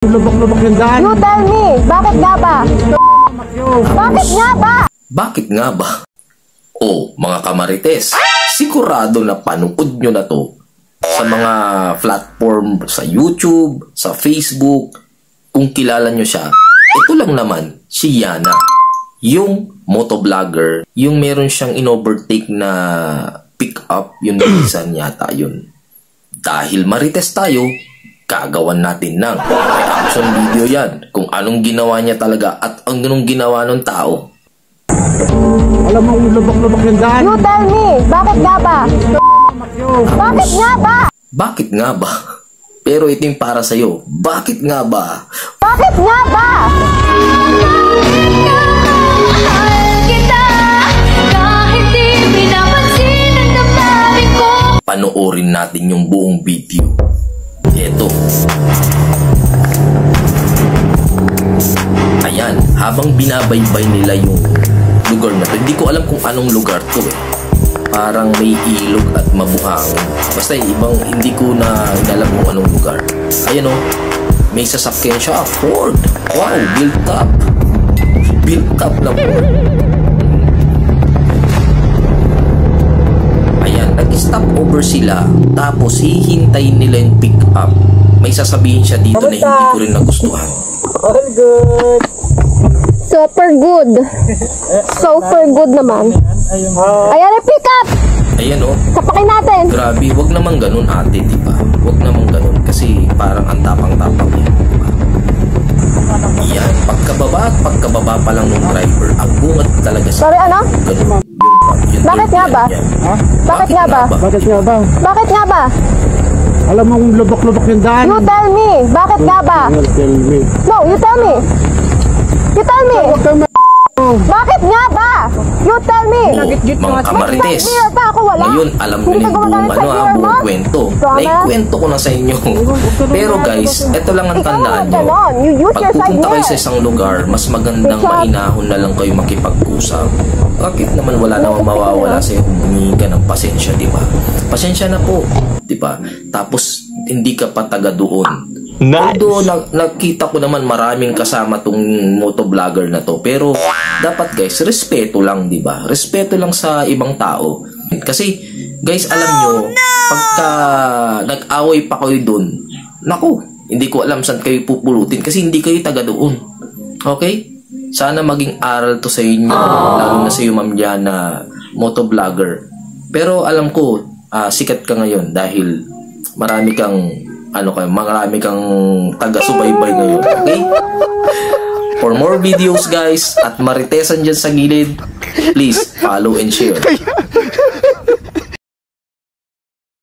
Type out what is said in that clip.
Lubak-lubak yung daan. You tell me, bakit nga ba? Bakit nga ba? Bakit nga ba? Oh, mga kamarites, sigurado na panood nyo na to sa mga platform, sa YouTube, sa Facebook. Kung kilala nyo siya, ito lang naman, si Yana. Yung motovlogger, yung meron siyang in-overtake na pick-up, yung Nissan yata yun. Dahil marites tayo, gagawan natin ng reaction video yan. Kung anong ginawa niya talaga at anong ginawa ng tao. Alam mo, lubak-lubak yung daan. You tell me, bakit nga ba? Bakit nga ba? Bakit nga ba? Pero ito yung para sa'yo. Bakit nga ba? Bakit nga ba? Panoorin natin yung buong video. Ito. Ayan, habang binabaybay nila yung lugar na to. Hindi ko alam kung anong lugar to eh. Parang may ilog at mabuhangin. Basta ibang hindi ko na alam kung anong lugar. Ayan o, may sasakyan siya. Ford. Wow, built up. Built up na Ford. Ayan, nag-stop over sila. Tapos hihintayin nila yung pick up. May sasabihin siya dito na hindi ko rin nagustuhan. All good. Super good. Super good naman. Ayan yung pick up! Ayan o. Sapakin natin. Grabe, wag naman ganun ate, diba? Wag naman ganun kasi parang ang tapang-tapang yan, diba? Yan, pagkababa pa lang ng driver, ang bungat talaga sa Sorry, ano? ganun. Yung Bakit nga ba? Ha? Bakit nga ba? Bakit nga ba? Bakit nga ba? Alam mo, lubak-lubak yung daan. You tell me, bakit nga ba? You tell me. No, you tell me. You tell me. Huwag kang Bakit nga ba? You tell me. mga kamarites. Nag-clear pa ako, wala. Ngayon, alam nyo Hindi na ka yung buong gumagamit sa clear buong mo? kwento. Drama? Naikwento ko na sa inyo. Pero guys, ito lang ang tandaan nyo. You use Pag your side pupunta kayo mirror. sa isang lugar, mas magandang mainahon na lang kayo makipag-usap. Bakit naman wala namang mawawala sa'yo kung humingi ka ng pasensya, di ba? Pasensya na po, di ba? Tapos, hindi ka pa taga doon. Nice. Although nakita ko naman maraming kasama tong motovlogger na to, pero dapat guys, respeto lang, di ba? Respeto lang sa ibang tao. Kasi guys, alam nyo, pagka nag-away pa kayo doon, naku, hindi ko alam saan kayo pupulutin kasi hindi kayo taga doon. Okay? Sana maging aral to sa inyo, lalo na sa iyo, Ma'am Yana, motovlogger. Pero alam ko, sikat ka ngayon dahil marami kang taga-subaybay ngayon. Okay? For more videos guys at maritesan dyan sa gilid, please follow and share.